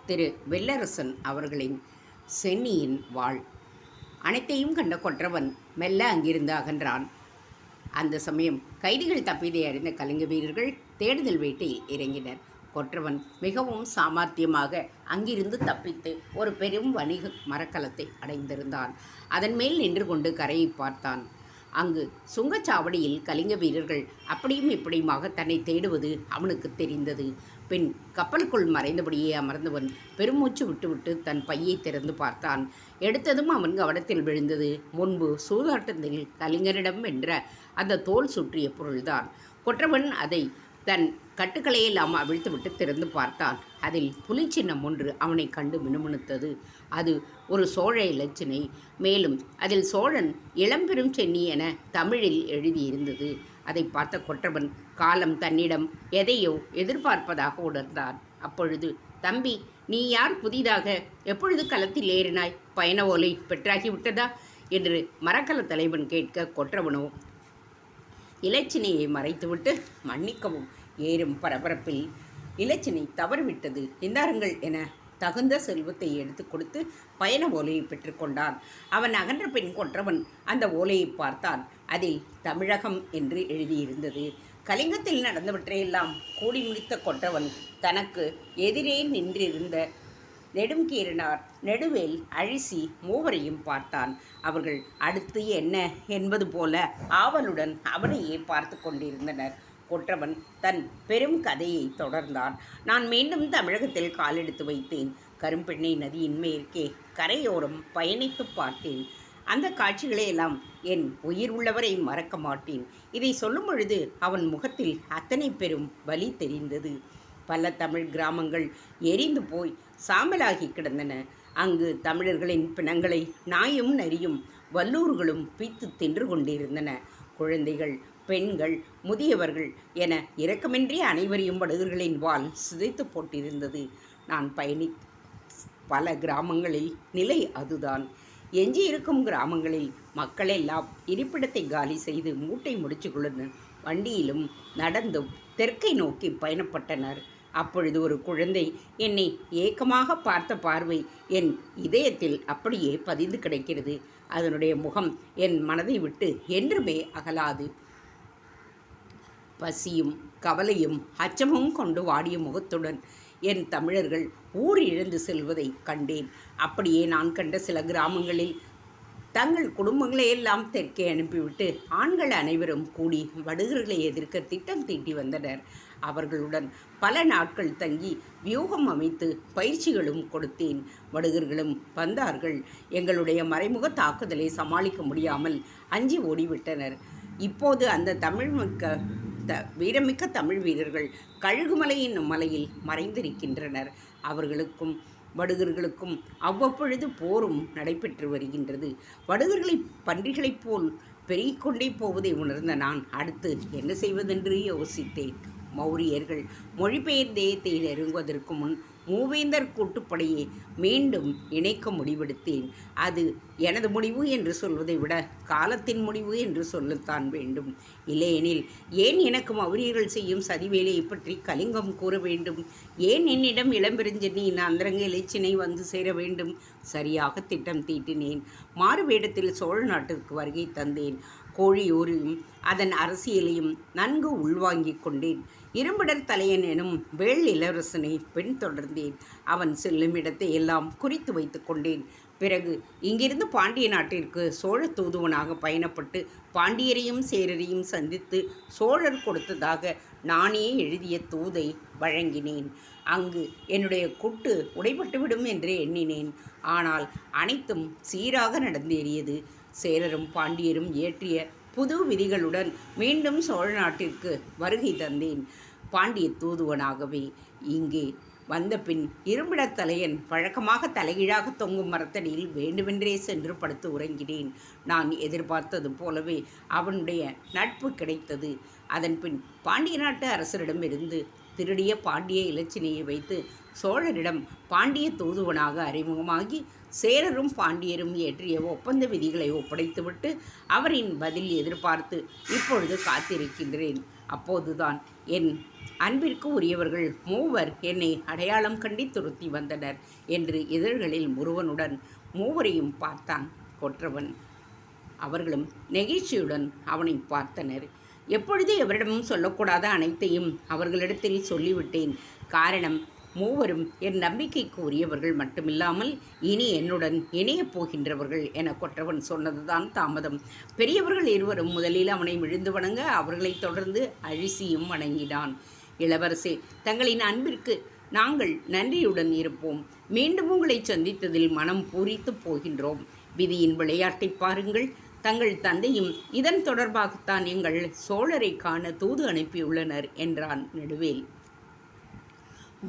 திரு வெள்ளரசன் அவர்களின் சென்னியின் வாழ். அனைத்தையும் கண்ட கொற்றவன் மெல்ல அங்கிருந்து அகன்றான். அந்த சமயம் கைதிகள் தப்பியதை அறிந்த கலிங்க வீரர்கள் தேடுதல் வேட்டையில் இறங்கினர். கொற்றவன் மிகவும் சாமர்த்தியமாக அங்கிருந்து தப்பித்து ஒரு பெரும் வணிக மரக்கலத்தை அடைந்திருந்தான். அதன் மேல் நின்று கொண்டு கரையை பார்த்தான். அங்கு சுங்கச்சாவடியில் கலிங்க வீரர்கள் அப்படியும் இப்படியுமாக தன்னை தேடுவது அவனுக்கு தெரிந்தது. பின் கப்பலுக்குள் மறைந்தபடியே அமர்ந்தவன் பெருமூச்சு விட்டுவிட்டு தன் பையை திறந்து பார்த்தான். எடுத்ததும் அவன் கவனத்தில் விழுந்தது முன்பு சூதாட்டத்தில் கலிங்கரிடம் வென்ற அந்த தோல் சுற்றிய பொருள்தான். கொற்றவன் அதை தன் கட்டுக்களையெல்லாம் அவிழ்த்துவிட்டு திறந்து பார்த்தான். அதில் புலிச்சின்னம் ஒன்று அவனை கண்டு மினுமினுத்தது. அது ஒரு சோழ இலச்சினை. மேலும் அதில் சோழன் இளம்பெரும் சென்னி என தமிழில் எழுதியிருந்தது. அதை பார்த்த கொற்றவன் காலம் தன்னிடம் எதையோ எதிர்பார்ப்பதாக உணர்ந்தான். அப்பொழுது, தம்பி, நீ யார்? புதிதாக எப்பொழுது களத்தில் ஏறினாய்? பயண ஓலை பெற்றாகிவிட்டதா என்று மரக்கல தலைவன் கேட்க, கொற்றவனோ இலச்சினையை மறைத்துவிட்டு, மன்னிக்கவும், ஏறும் பரபரப்பில் இலச்சினை தவறிவிட்டது, இந்தாருங்கள் என தகுந்த செல்வத்தை எடுத்து கொடுத்து பயண ஓலையை பெற்றுக்கொண்டான். அவன் அகன்ற பின் கொற்றவன் அந்த ஓலையை பார்த்தான். அதில் தமிழகம் என்று எழுதியிருந்தது. கலிங்கத்தில் நடந்தவற்றையெல்லாம் கூடி முடித்த கொற்றவன் தனக்கு எதிரே நின்றிருந்த நெடுங்கீரனார், நெடுவேல், அழிசி மூவரையும் பார்த்தான். அவர்கள் அடுத்து என்ன என்பது போல ஆவலுடன் அவனையே பார்த்து கொண்டிருந்தனர். கொற்றவன் தன் பெரும் கதையை தொடர்ந்தான். நான் மீண்டும் தமிழகத்தில் காலெடுத்து வைத்தேன். கரும்பெண்ணை நதியின் மேற்கே கரையோரம் பயணித்து பார்த்தேன். அந்த காட்சிகளையெல்லாம் என் உயிர் உள்ளவரை மறக்க மாட்டேன். இதை சொல்லும் பொழுது அவன் முகத்தில் அத்தனை பெரும் வலி தெரிந்தது. பல தமிழ் கிராமங்கள் எரிந்து போய் சாம்பலாகி கிடந்தன. அங்கு தமிழர்களின் பிணங்களை நாயும் நரியும் வல்லூர்களும் பீத்து தின்று கொண்டிருந்தன. குழந்தைகள், பெண்கள், முதியவர்கள் என இரக்கமின்றி அனைவரையும் வடுகர்களின் வால் சிதைத்து போட்டிருந்தது. நான் பயணி பல கிராமங்களில் நிலை அதுதான். எஞ்சியிருக்கும் கிராமங்களில் மக்களெல்லாம் இருப்பிடத்தை காலி செய்து மூட்டை முடிச்சு கொண்டு வண்டியிலும் நடந்தும் தெற்கை நோக்கி பயணப்பட்டனர். அப்பொழுது ஒரு குழந்தை என்னை ஏக்கமாக பார்த்த பார்வை என் இதயத்தில் அப்படியே பதிந்து கிடக்கிறது. அதனுடைய முகம் என் மனதை விட்டு என்றுமே அகலாது. பசியும் கவலையும் அச்சமும் கொண்டு வாடிய முகத்துடன் என் தமிழர்கள் ஊர் இழந்து செல்வதை கண்டேன். அப்படியே நான் கண்ட சில கிராமங்களில் தங்கள் குடும்பங்களையெல்லாம் தெற்கே அனுப்பிவிட்டு ஆண்கள் அனைவரும் கூடி வடுகர்களை எதிர்க்க திட்டம் தீட்டி வந்தனர். அவர்களுடன் பல நாட்கள் தங்கி வியூகம் அமைத்து பயிற்சிகளும் கொடுத்தேன். வடுகர்களும் வந்தார்கள். எங்களுடைய மறைமுக தாக்குதலை சமாளிக்க முடியாமல் அஞ்சி ஓடிவிட்டனர். இப்போது அந்த வீரமிக்க தமிழ் வீரர்கள் கழுகுமலை என்னும் மலையில் மறைந்திருக்கின்றனர். அவர்களுக்கும் வடுகர்களுக்கும் அவ்வப்பொழுது போரும் நடைபெற்று வருகின்றது. வடுகர்களை பன்றிகளைப் போல் பெருகிக்கொண்டே போவதை உணர்ந்த நான் அடுத்து என்ன செய்வதென்று யோசித்தேன். மௌரியர்கள் மொழிபெயர்ந்தேயத்தை நெருங்குவதற்கு முன் மூவேந்தர் கூட்டுப்படையை மீண்டும் இணைக்க முடிவெடுத்தேன். அது எனது முடிவு என்று சொல்வதை விட காலத்தின் முடிவு என்று சொல்லத்தான் வேண்டும். இல்லையெனில் ஏன் எனக்கு மௌரியர்கள் செய்யும் சதிவேலையை பற்றி கலிங்கம் கூற வேண்டும்? ஏன் என்னிடம் இளம்பெருஞ்சென்னியின் அந்தரங்க இலச்சினை வந்து சேர வேண்டும்? சரியாக திட்டம் தீட்டினேன். மாறு வேடத்தில் சோழ நாட்டிற்கு வருகை தந்தேன். கோழியூரையும் அதன் அரசியலையும் நன்கு உள்வாங்கிக் கொண்டேன். இரும்பிடர் தலையன் எனும் வேள் இளவரசனை பின்தொடர்ந்தேன். அவன் செல்லும் இடத்தை எல்லாம் குறித்து வைத்து கொண்டேன். பிறகு இங்கிருந்து பாண்டிய நாட்டிற்கு சோழ தூதுவனாக பயணப்பட்டு பாண்டியரையும் சேரரையும் சந்தித்து சோழர் கொடுத்ததாக நானே எழுதிய தூதை வழங்கினேன். அங்கு என்னுடைய குட்டு உடைபட்டுவிடும் என்று எண்ணினேன். ஆனால் அனைத்தும் சீராக நடந்தேறியது. சேரரும் பாண்டியரும் இயற்றிய புது விதிகளுடன் மீண்டும் சோழ நாட்டிற்கு வருகை தந்தேன். பாண்டிய தூதுவனாகவே இங்கே வந்த பின் இரும்பிடத் தலையன் வழக்கமாக தலைகீழாக தொங்கும் மரத்தடியில் வேண்டுமென்றே சென்று படுத்து உறங்கினேன். நான் எதிர்பார்த்தது போலவே அவனுடைய நட்பு கிடைத்தது. அதன்பின் பாண்டிய நாட்டு அரசரிடமிருந்து திருடிய பாண்டிய இலச்சினையை வைத்து சோழரிடம் பாண்டிய தூதுவனாக அறிமுகமாகி சேரரும் பாண்டியரும் இயற்றிய ஒப்பந்த விதிகளை ஒப்படைத்துவிட்டு அவரின் பதில் எதிர்பார்த்து இப்பொழுது காத்திருக்கின்றேன். அப்போதுதான் என் அன்பிற்கு உரியவர்கள் மூவர் என்னை அடையாளம் கண்டி துருத்தி வந்தனர் என்று இதழ்களில் முருவனுடன் மூவரையும் பார்த்தான் கொற்றவன். அவர்களும் நெகிழ்ச்சியுடன் அவனை பார்த்தனர். எப்பொழுது எவரிடமும் சொல்லக்கூடாத அனைத்தையும் அவர்களிடத்தில் சொல்லிவிட்டேன். காரணம், மூவரும் என் நம்பிக்கைக்கு உரியவர்கள் மட்டுமில்லாமல் இனி என்னுடன் இணையப் போகின்றவர்கள் என கொற்றவன் சொன்னதுதான் தாமதம். பெரியவர்கள் இருவரும் முதலில் அவனை விழுந்து வணங்க, அவர்களைத் தொடர்ந்து அழிசியும் வணங்கினான். இளவரசே, தங்களின் அன்பிற்கு நாங்கள் நன்றியுடன் இருப்போம். மீண்டும் உங்களை சந்தித்ததில் மனம் பூரித்து போகின்றோம். விதியின் விளையாட்டை பாருங்கள். தங்கள் தந்தையும் இதன் தொடர்பாகத்தான் எங்கள் சோழரை காண தூது அனுப்பியுள்ளனர் என்றான் நெடுவேல்.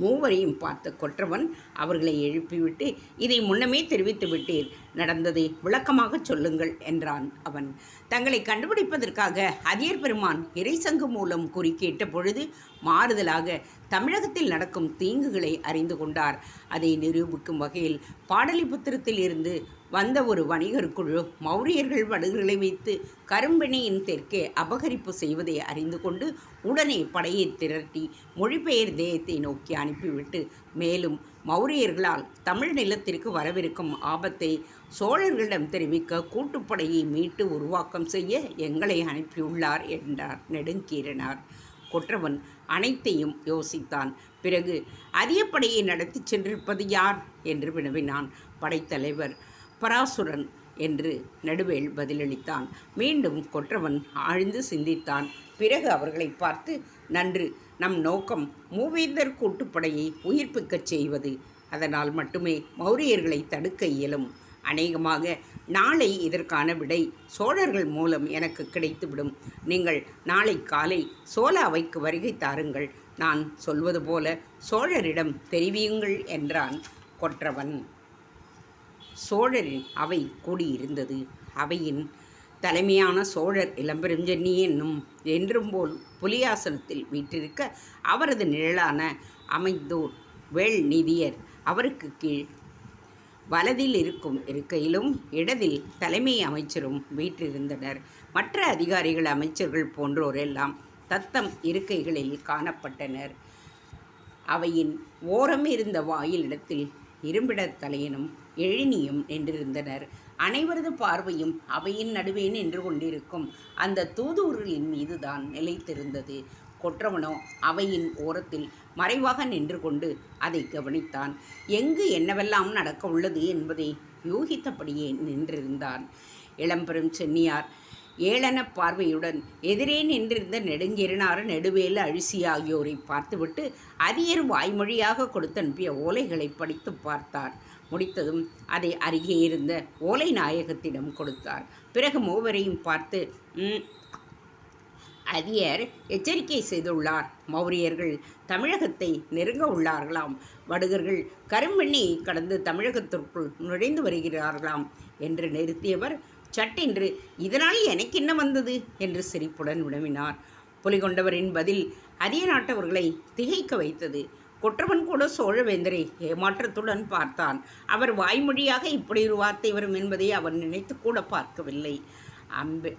மூவரையும் பார்த்த கொற்றவன் அவர்களை எழுப்பிவிட்டு, இதை முன்னமே தெரிவித்து விட்டீர், நடந்ததை விளக்கமாக சொல்லுங்கள் என்றான் அவன். தங்களை கண்டுபிடிப்பதற்காக அதியர் பெருமான் இறைசங்கு மூலம் குறுக்கிட்ட பொழுது மாறுதலாக தமிழகத்தில் நடக்கும் தீங்குகளை அறிந்து கொண்டார். அதை நிரூபிக்கும் வகையில் பாடலிபுத்திரத்தில் இருந்து வந்த ஒரு வணிகர் குழு மௌரியர்கள் வடுகளை வைத்து கரும்பெணியின் தெற்கே அபகரிப்பு செய்வதை அறிந்து கொண்டு உடனே படையை திரட்டி மொழிபெயர் தேயத்தை நோக்கி அனுப்பிவிட்டு, மேலும் மௌரியர்களால் தமிழ் நிலத்திற்கு வரவிருக்கும் ஆபத்தை சோழர்களிடம் தெரிவிக்க கூட்டுப்படையை மீட்டு உருவாக்கம் செய்ய எங்களை அனுப்பியுள்ளார் என்றார் நெடுங்கீரனார். கொற்றவன் அனைத்தையும் யோசித்தான். பிறகு அதியப்படையை நடத்தி சென்றிருப்பது யார் என்று வினவினான். படைத்தலைவர் பராசுரன் என்று நெடுவேல் பதிலளித்தான். மீண்டும் கொற்றவன் ஆழ்ந்து சிந்தித்தான். பிறகு அவர்களை பார்த்து, நன்று, நம் நோக்கம் மூவேந்தர் கூட்டுப்படையை உயிர்ப்பிக்கச் செய்வது. அதனால் மட்டுமே மௌரியர்களை தடுக்க இயலும். அநேகமாக நாளை இதற்கான விடை சோழர்கள் மூலம் எனக்கு கிடைத்துவிடும். நீங்கள் நாளை காலை சோழ அவைக்கு வருகை தாருங்கள். நான் சொல்வது போல சோழரிடம் தெரிவியுங்கள் என்றான் கொற்றவன். சோழரின் அவை கூடியிருந்தது. அவையின் தலைமையான சோழர் இளம்பெருஞ்சென்னி என்னும் என்றும் போல் புலியாசனத்தில் வீற்றிருக்க, அவரது நிழலான அமைந்தோர் வேள் நீதியர் அவருக்கு கீழ் வலதில் இருக்கும் இருக்கையிலும் இடதில் தலைமை அமைச்சரும் வீற்றிருந்தனர். மற்ற அதிகாரிகள், அமைச்சர்கள் போன்றோரெல்லாம் தத்தம் இருக்கைகளில் காணப்பட்டனர். அவையின் ஓரம் இருந்த வாயிலிடத்தில் இரும்பிடத் தலையனும் எழினியும் நின்றிருந்தனர். அனைவரது பார்வையும் அவையின் நடுவே நின்று கொண்டிருக்கும் அந்த தூதுவர்களின் மீதுதான் நிலைத்திருந்தது. கொற்றவனோ அவையின் ஓரத்தில் மறைவாக நின்று கொண்டு அதை கவனித்தான். எங்கு என்னவெல்லாம் நடக்க உள்ளது என்பதை யூகித்தபடியே நின்றிருந்தான். இளம்பெரும் சென்னியார் ஏளன பார்வையுடன் எதிரே நின்றிருந்த நெடுங்கீரனார், நெடுவேலு, அழிசி ஆகியோரை பார்த்துவிட்டு அதியர் வாய்மொழியாக கொடுத்தனுப்பிய ஓலைகளை படித்து பார்த்தார். முடித்ததும் அதை அருகே இருந்த ஓலை நாயகத்திடம் கொடுத்தார். பிறகு மூவரையும் பார்த்து, அதியர் எச்சரிக்கை செய்துள்ளார். மௌரியர்கள் தமிழகத்தை நெருங்க உள்ளார்களாம். வடுகர்கள் கரும்பெண்ணியை கடந்து தமிழகத்திற்குள் நுழைந்து வருகிறார்களாம் என்று நிறுத்தியவர் சட்டென்று, இதனால் எனக்கு என்ன வந்தது என்று சிரிப்புடன் வினவினார். புலிகொண்டவரின் பதில் அதிய நாட்டவர்களை திகைக்க வைத்தது. கொற்றவன் கூட சோழவேந்தரை ஏமாற்றத்துடன் பார்த்தான். அவர் வாய்மொழியாக இப்படி ஒரு வார்த்தை வரும் என்பதை அவன் நினைத்து கூட பார்க்கவில்லை.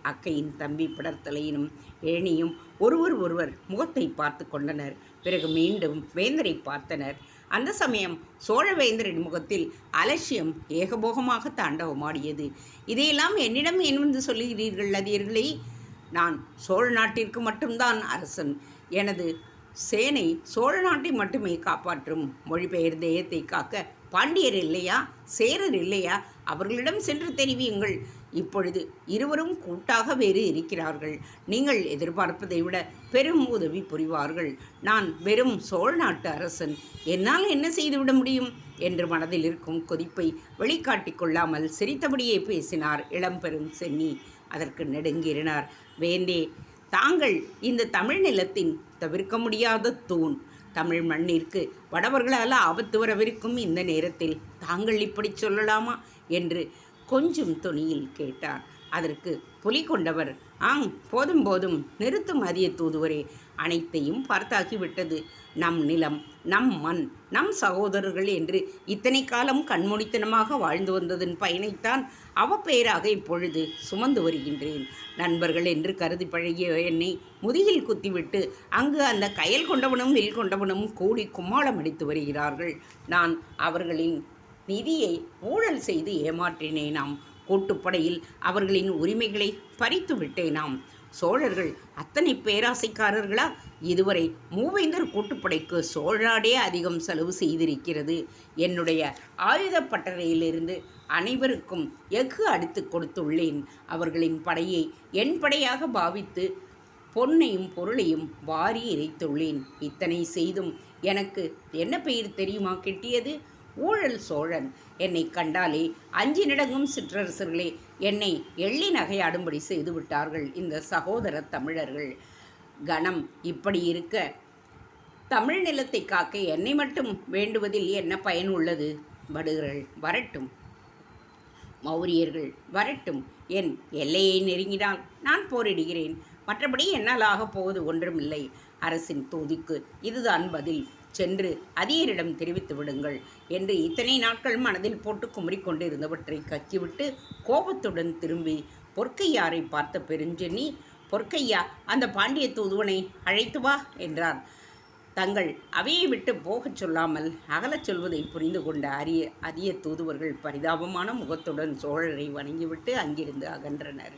அக்கையின் தம்பி பிடர்த்தலையினும் ஏணியும் ஒருவர் முகத்தை பார்த்து கொண்டனர். பிறகு மீண்டும் வேந்தரை பார்த்தனர். அந்த சமயம் சோழவேந்தரின் முகத்தில் அலட்சியம் ஏகபோகமாக தாண்டவமாடியது. இதையெல்லாம் என்னிடம் ஏன் வந்து சொல்லுகிறீர்கள் அதியர்களே? நான் சோழ நாட்டிற்கு மட்டும்தான் அரசன். எனது சேனை சோழ நாட்டை மட்டுமே காப்பாற்றும். மொழிபெயர் தேயத்தை காக்க பாண்டியர் இல்லையா, சேரர் இல்லையா? அவர்களிடம் சென்று தெரிவியுங்கள். இப்பொழுது இருவரும் கூட்டாக வேறு இருக்கிறார்கள். நீங்கள் எதிர்பார்ப்பதை விட பெரும் உதவி புரிவார்கள். நான் வெறும் சோழ நாட்டு அரசன். என்னால் என்ன செய்துவிட முடியும் என்று மனதில் இருக்கும் கொதிப்பை வெளிக்காட்டிக் கொள்ளாமல் சிரித்தபடியே பேசினார் இளம்பெரும் சென்னி. அதற்கு நெடுங்கீரனார், வேந்தே, தாங்கள் இந்த தமிழ் நிலத்தின் தவிர்க்க முடியாத தூண். தமிழ் மண்ணிற்கு வடவர்களால் ஆபத்து வரவிருக்கும் இந்த நேரத்தில் தாங்கள் இப்படி சொல்லலாமா என்று கொஞ்சம் தொனியில் கேட்டார். அதற்கு புலி கொண்டவர், போதும் போதும் நிறுத்தும் அதிய தூதுவரே, அனைத்தையும் பார்த்தாக்கிவிட்டது. நம் நிலம், நம் மண், நம் சகோதரர்கள் என்று இத்தனை காலம் கண்மூடித்தனமாக வாழ்ந்து வந்ததன் பயனைத்தான் அவப்பெயராக இப்பொழுது சுமந்து வருகின்றேன். நண்பர்கள் என்று கருதி பழகிய என்னை முதுகில் குத்திவிட்டு அங்கு அந்த கயல் கொண்டவனும் வில் கொண்டவனும் கூடி கும்மாளம் அடித்து வருகிறார்கள். நான் அவர்களின் நிதியை ஊழல் செய்து ஏமாற்றினேனாம். கூட்டுப்படையில் அவர்களின் உரிமைகளை பறித்து விட்டேனாம். சோழர்கள் அத்தனை பேராசைக்காரர்களா? இதுவரை மூவேந்தர் கூட்டுப்படைக்கு சோழநாடே அதிகம் செலவு செய்திருக்கிறது. என்னுடைய ஆயுத பட்டறையிலிருந்து அனைவருக்கும் எஃகு அடித்து கொடுத்துள்ளேன். அவர்களின் படையை என் படையாக பாவித்து பொன்னையும் பொருளையும் வாரி இறைத்துள்ளேன். இத்தனை செய்தும் எனக்கு என்ன பெயர் தெரியுமா கிட்டியது? ஊழல் சோழன். என்னை கண்டாலே அஞ்சி நடங்கும் சிற்றரசர்களே என்னை எள்ளி நகையாடும்படி செய்து விட்டார்கள் இந்த சகோதர தமிழர்கள். கணம் இப்படி இருக்க தமிழ் நிலத்தை காக்க என்னை மட்டும் வேண்டுவதில் என்ன பயன் உள்ளது? வடுகர்கள் வரட்டும், மௌரியர்கள் வரட்டும், என் எல்லையை நெருங்கினால் நான் போரிடுகிறேன். மற்றபடி என்னால் ஆகப் போவது ஒன்றுமில்லை. அரசின் தூதிக்கு இதுதான் பதில். சென்று அதியரிடம் தெரிவித்து விடுங்கள் என்று இத்தனை நாட்கள் மனதில் போட்டு குமரிக்கொண்டு இருந்தவற்றை கக்கிவிட்டு கோபத்துடன் திரும்பி பொற்கையாரை பார்த்த பெருஞ்சென்னி, பொற்கையா, அந்த பாண்டிய தூதுவனை அழைத்து வா என்றார். தங்கள் அவையை விட்டு போகச் சொல்லாமல் அகலச் சொல்வதை புரிந்து கொண்ட அதிய தூதுவர்கள் பரிதாபமான முகத்துடன் சோழரை வணங்கிவிட்டு அங்கிருந்து அகன்றனர்.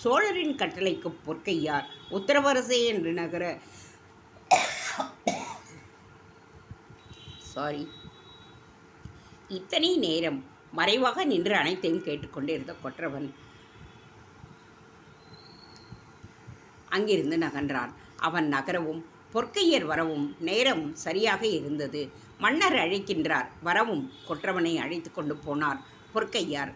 சோழரின் கட்டளைக்கு பொற்கையார் உத்தரவரசே என்று நகர இத்தனை நேரம் மறைவாக நின்று அனைத்தையும் கேட்டுக்கொண்டிருந்த கொற்றவன் அங்கிருந்து நகன்றான். அவன் நகரவும் பொற்கையர் வரவும் நேரம் சரியாக இருந்தது. மன்னர் அழைக்கின்றார், வரவும் கொற்றவனை அழைத்து கொண்டு போனார் பொற்கையார்.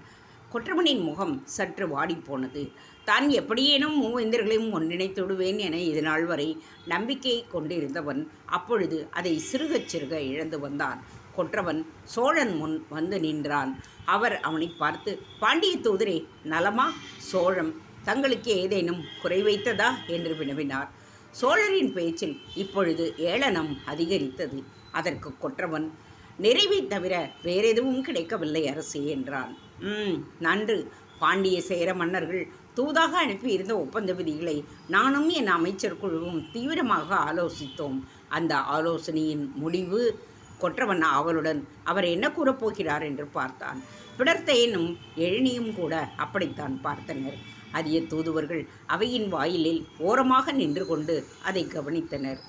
கொற்றவனின் முகம் சற்று வாடிப்போனது. தான் எப்படியேனும் மூவேந்தர்களையும் ஒன்றிணைத்து விடுவேன் என இதுநாள் வரை நம்பிக்கையை கொண்டிருந்தவன் அப்பொழுது அதை சிறுகச் சிறுக இழந்து வந்தான். கொற்றவன் சோழன் முன் வந்து நின்றான். அவர் அவனை பார்த்து, பாண்டிய தூதரே, நலமா? சோழம் தங்களுக்கு ஏதேனும் குறை வைத்ததா என்று வினவினார். சோழரின் பேச்சில் இப்பொழுது ஏளனம் அதிகரித்தது. அதற்கு கொற்றவன், நிறைவை தவிர வேறெதுவும் கிடைக்கவில்லை அரசே என்றான். நன்று. பாண்டிய சேர மன்னர்கள் தூதாக அனுப்பியிருந்த ஒப்பந்த விதிகளை நானும் என் அமைச்சர் குழுவும் தீவிரமாக ஆலோசித்தோம். அந்த ஆலோசனையின் முடிவு? கொற்றவன் அவளுடன் அவர் என்ன கூறப்போகிறார் என்று பார்த்தான். பிடர்த்தையனும் எழினியும் கூட அப்படித்தான் பார்த்தனர். அதிய தூதுவர்கள் அவையின் வாயிலில் ஓரமாக நின்று கொண்டு அதை கவனித்தனர்.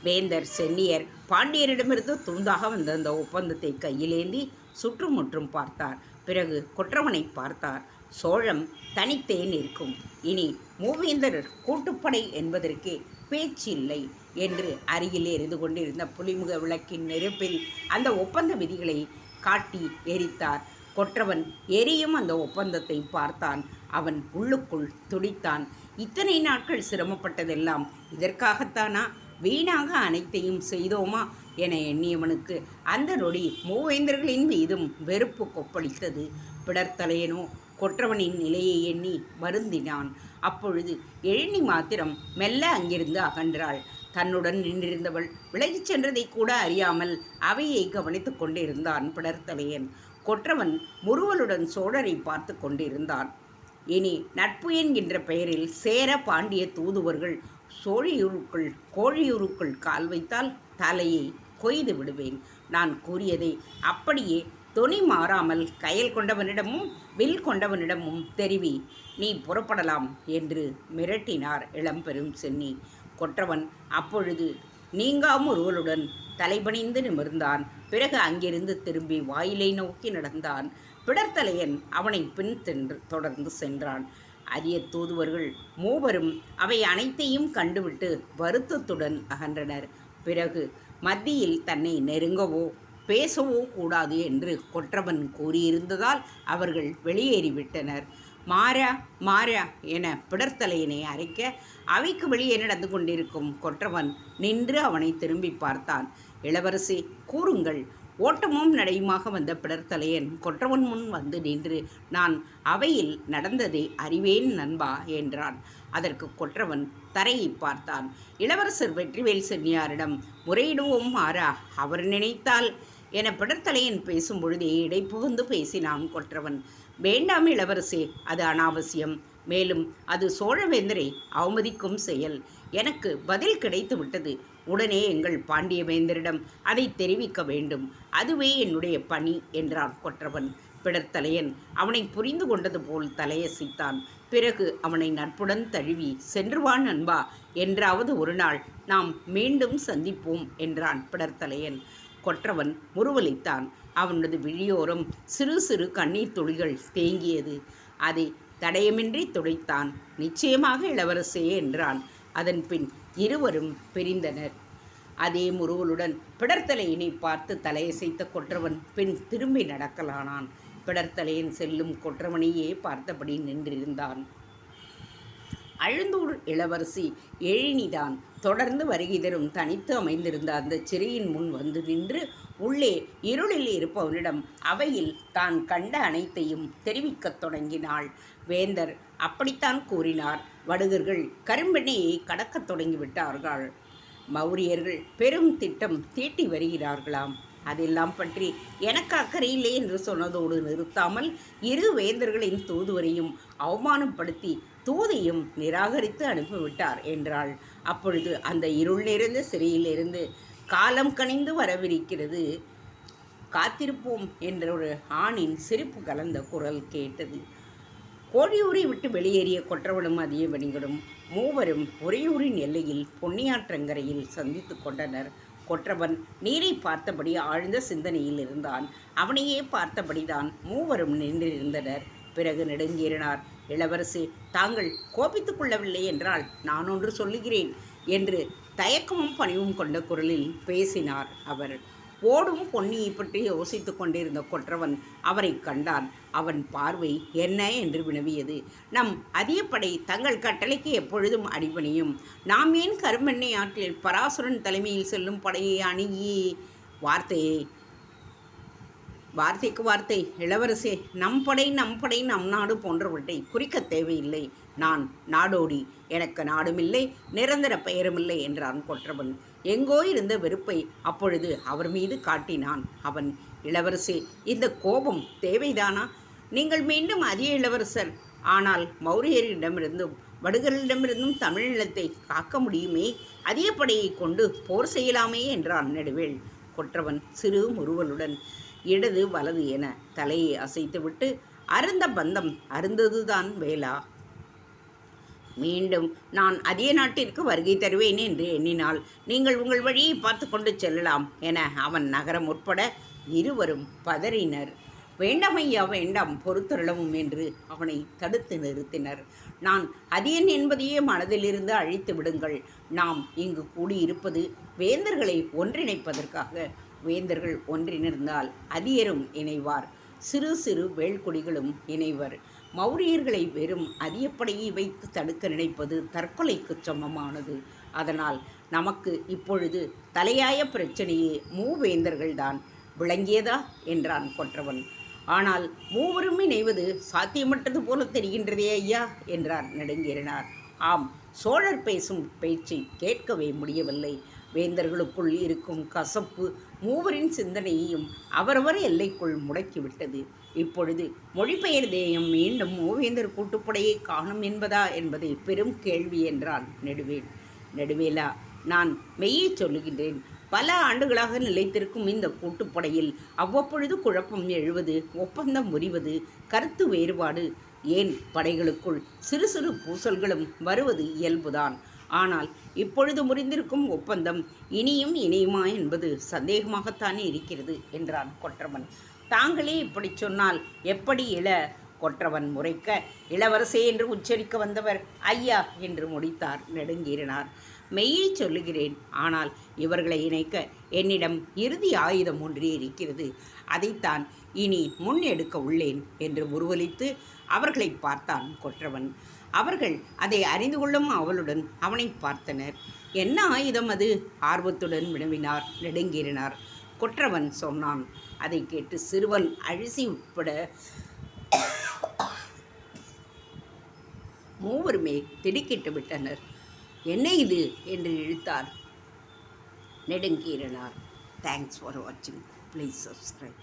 வேந்தர் சென்னியர் பாண்டியரிடமிருந்து துண்டாக வந்த அந்த ஒப்பந்தத்தை கையிலேந்தி சுற்றுமுற்றும் பார்த்தார். பிறகு கொற்றவனை பார்த்தார். சோழம் தனித்தே நிற்கும். இனி மூவேந்தர் கூட்டுப்படை என்பதற்கே பேச்சில்லை என்று அருகில் எரிந்து கொண்டிருந்த புலிமுக விளக்கின் நெருப்பில் அந்த ஒப்பந்த விதிகளை காட்டி எரித்தார். கொற்றவன் எரியும் அந்த ஒப்பந்தத்தை பார்த்தான். அவன் உள்ளுக்குள் துடித்தான். இத்தனை நாட்கள் சிரமப்பட்டதெல்லாம் இதற்காகத்தானா? வீணாக அனைத்தையும் செய்தோமா என எண்ணியவனுக்கு அந்த நொடி மூவேந்தர்களின் மீதும் வெறுப்பு கொப்பளித்தது. பிடர்த்தலையனோ கொற்றவனின் நிலையை எண்ணி வருந்தினான். அப்பொழுது எழினி மாத்திரம் மெல்ல அங்கிருந்து அகன்றாள். தன்னுடன் நின்றிருந்தவள் விலகிச் சென்றதை கூட அறியாமல் அவையை கவனித்து கொண்டிருந்தான் பிடர்த்தலையன். கொற்றவன் முறுவலுடன் சோழரை பார்த்து கொண்டிருந்தான். இனி நட்பு என்கின்ற பெயரில் சேர பாண்டிய தூதுவர்கள் கோழியூருக்குள் கால் வைத்தால் தலையை கொய்து விடுவேன். நான் கூறியதை அப்படியே தொனி மாறாமல் கயல் கொண்டவனிடமும் வில் கொண்டவனிடமும் தெரிவி, நீ புறப்படலாம் என்று மிரட்டினார் இளம்பெரும் சென்னி. கொற்றவன் அப்பொழுது நீங்காமுறுவலுடன் தலைபணிந்து நிமிர்ந்தான். பிறகு அங்கிருந்து திரும்பி வாயிலை நோக்கி நடந்தான். பிடர்த்தலையன் அவனை பின் தொடர்ந்து சென்றான். அரிய தூதுவர்கள் மூவரும் அவை அனைத்தையும் கண்டுவிட்டு வருத்தத்துடன் அகன்றனர். பிறகு மத்தியில் தன்னை நெருங்கவோ பேசவோ கூடாது என்று கொற்றவன் கூறியிருந்ததால் அவர்கள் வெளியேறிவிட்டனர். மாறா என பிடர்த்தலையனை அரைக்க அவைக்கு வெளியே நடந்து கொண்டிருக்கும் கொற்றவன் நின்று அவனை திரும்பி பார்த்தான். இளவரசி, கூறுங்கள், ஓட்டமும் நடையுமாக வந்த பிடர்த்தலையன் கொற்றவன் முன் வந்து நின்று, நான் அவையில் நடந்ததை அறிவேன் நண்பா என்றான். அதற்கு கொற்றவன் தரையை பார்த்தான். இளவரசர் வெற்றிவேல் சென்னியாரிடம் முறையிடுவோம் ஆரா, அவர் நினைத்தால் என பிடர்த்தலையன் பேசும் பொழுதே இடைப்புகுந்து பேசினான் கொற்றவன். வேண்டாம் இளவரசே, அது அனாவசியம். மேலும் அது சோழவேந்தரை அவமதிக்கும் செயல். எனக்கு பதில் கிடைத்து விட்டது. உடனே எங்கள் பாண்டியவேந்தரிடம் அதை தெரிவிக்க வேண்டும். அதுவே என்னுடைய பணி என்றான் கொற்றவன். பிடர்த்தலையன் அவனை புரிந்து கொண்டது போல் தலையசைத்தான். பிறகு அவனை நட்புடன் தழுவி, சென்றுவான் நண்பா, என்றாவது ஒரு நாள் நாம் மீண்டும் சந்திப்போம் என்றான் பிடர்த்தலையன். கொற்றவன் முறுவலித்தான். அவனது விழியோரம் சிறு சிறு கண்ணீர் துளிகள் தேங்கியது. அதை தடயமின்றி துடைத்தான். நிச்சயமாக இளவரசே என்றான். அதன் பின் இருவரும் பிரிந்தனர். அதே முறுவலுடன் பிடர்த்தலையனை பார்த்து தலையசைத்த கொற்றவன் பின் திரும்பி நடக்கலானான். பிடர்த்தலையன் செல்லும் கொற்றவனையே பார்த்தபடி நின்றிருந்தான். அழுந்தூர் இளவரசி எழினிதான் தொடர்ந்து வருகை தரும் தனித்து அமைந்திருந்த அந்த சிறையின் முன் வந்து நின்று உள்ளே இருளில் இருப்பவனிடம் அவையில் தான் கண்ட அனைத்தையும் தெரிவிக்கத் தொடங்கினாள். வேந்தர் அப்படித்தான் கூறினார். வடுகர்கள் கரும்பெண்ணையை கடக்கத் தொடங்கிவிட்டார்கள். மௌரியர்கள் பெரும் திட்டம் தீட்டி வருகிறார்களாம். அதெல்லாம் பற்றி எனக்கு அக்கறையில்லை என்று சொன்னதோடு நிறுத்தாமல் இரு வேந்தர்களின் தூதுவரையும் அவமானப்படுத்தி தூதையும் நிராகரித்து அனுப்பிவிட்டார் என்றாள். அப்பொழுது அந்த இருள் நிறைந்த சிறையிலிருந்து காலம் கனிந்து வரவிருக்கிறது, காத்திருப்போம் என்ற ஒரு ஆணின் சிரிப்பு கலந்த குரல் கேட்டது. கோழியூரை விட்டு வெளியேறிய கொற்றவனும் அதியமணிகளும் மூவரும் உறையூரின் எல்லையில் பொன்னியாற்றங்கரையில் சந்தித்து கொண்டனர். கொற்றவன் நீரை பார்த்தபடி ஆழ்ந்த சிந்தனையில் இருந்தான். அவனையே பார்த்தபடிதான் மூவரும் நின்றிருந்தனர். பிறகு நெடுங்கீரனார், இளவரசே, தாங்கள் கோபித்துக் கொள்ளவில்லை என்றால் நான் ஒன்று சொல்லுகிறேன் என்று தயக்கமும் பணிவும் கொண்ட குரலில் பேசினார் அவர். ஓடும் பொன்னியை பற்றி யோசித்து கொண்டிருந்த கொற்றவன் அவரை கண்டான். அவன் பார்வை என்ன என்று வினவியது. நம் அதியப்படை தங்கள் கட்டளைக்கு எப்பொழுதும் அடிபணியும். நாம் ஏன் கரும்பெண்ணை ஆற்றில் பராசுரன் தலைமையில் செல்லும் படையை அணுகி? வார்த்தைக்கு வார்த்தை இளவரசே, நம் படை நம் நாடு போன்றவற்றை குறிக்க தேவையில்லை. நான் நாடோடி, எனக்கு நாடுமில்லை, நிரந்தர பெயருமில்லை என்றான் கொற்றவன். எங்கோ இருந்த வெறுப்பை அப்பொழுது அவர் மீது காட்டினான் அவன். இளவரசே, இந்த கோபம் தேவைதானா? நீங்கள் மீண்டும் அதிக இளவரசர். ஆனால் மௌரியரிடமிருந்தும் வடுகரிடமிருந்தும் தமிழீழத்தை காக்க முடியுமே. அதிகப்படையை கொண்டு போர் செய்யலாமே என்றான் நெடுவேல். கொற்றவன் சிறு முறுவலுடன் இடது வலது என தலையை அசைத்துவிட்டு, அருந்த பந்தம் அருந்ததுதான் வேளா. மீண்டும் நான் அதே நாட்டிற்கு வருகை தருவேன் என்று எண்ணினால் நீங்கள் உங்கள் வழியை பார்த்து கொண்டு செல்லலாம் என அவன் நகரம் உட்பட இருவரும் பதறினர். வேண்டாம் ஐயா, வேண்டாம், பொறுத்தருளவும் என்று அவனை தடுத்து நிறுத்தினர். நான் அதியன் என்பதையே மனதிலிருந்து அழித்து விடுங்கள். நாம் இங்கு கூடியிருப்பது வேந்தர்களை ஒன்றிணைப்பதற்காக. வேந்தர்கள் ஒன்றிணைந்தால் அதியரும் இணைவார், சிறு சிறு வேள்குடிகளும் இணைவர். மௌரியர்களை வெறும் அதியப்படையை வைத்து தடுக்க நினைப்பது தற்கொலைக்கு சமமானது. அதனால் நமக்கு இப்பொழுது தலையாய பிரச்சனையே மூவேந்தர்கள்தான். விளங்கியதா என்றான் கொற்றவன். ஆனால் மூவரும் இணைவது சாத்தியமற்றது போல தெரிகின்றதே ஐயா என்றார் நெடுங்கீரனார். ஆம், சோழர் பேசும் பேச்சை கேட்கவே முடியவில்லை. வேந்தர்களுக்குள் இருக்கும் கசப்பு மூவரின் சிந்தனையையும் அவரவர் எல்லைக்குள் முடக்கிவிட்டது. இப்பொழுது மொழிபெயர் தேயம் மீண்டும் மூவேந்தர் கூட்டுப்படையை காணும் என்பதா என்பதை பெரும் கேள்வி என்றான் நெடுவேல். நெடுவேலா, நான் மெய்யை சொல்லுகின்றேன். பல ஆண்டுகளாக நிலைத்திருக்கும் இந்த கூட்டுப்படையில் அவ்வப்பொழுது குழப்பம் எழுவது, ஒப்பந்தம் முறிவது, கருத்து வேறுபாடு, ஏன் படைகளுக்குள் சிறு சிறு பூசல்களும் வருவது இயல்புதான். ஆனால் இப்பொழுது முறிந்திருக்கும் ஒப்பந்தம் இனியும் இணையுமா என்பது சந்தேகமாகத்தானே இருக்கிறது என்றான் கொற்றவன். தாங்களே இப்படி சொன்னால் எப்படி? கொற்றவன் முறைக்க, இளவரசே என்று உச்சரிக்க வந்தவர் ஐயா என்று முடித்தார் நெடுங்கீரனார். மெய்யை சொல்லுகிறேன். ஆனால் இவர்களை இணைக்க என்னிடம் இறுதி ஆயுதம் ஒன்றே இருக்கிறது. அதைத்தான் இனி முன் எடுக்க உள்ளேன் என்று முறுவலித்து அவர்களை பார்த்தான் கொற்றவன். அவர்கள் அதை அறிந்து கொள்ளும் அவளுடன் அவனை பார்த்தனர். என்ன ஆயுதம் அது? ஆர்வத்துடன் வினவினார் நெடுங்கீரனார். கொற்றவன் சொன்னான். அதை கேட்டு சிறுவன் அழிசி உட்பட மூவருமே திடுக்கிட்டு விட்டனர். என்ன இது என்று இழுத்தார் நெடுங்கீரனார். தேங்க்ஸ் ஃபார் வாட்சிங். Please subscribe.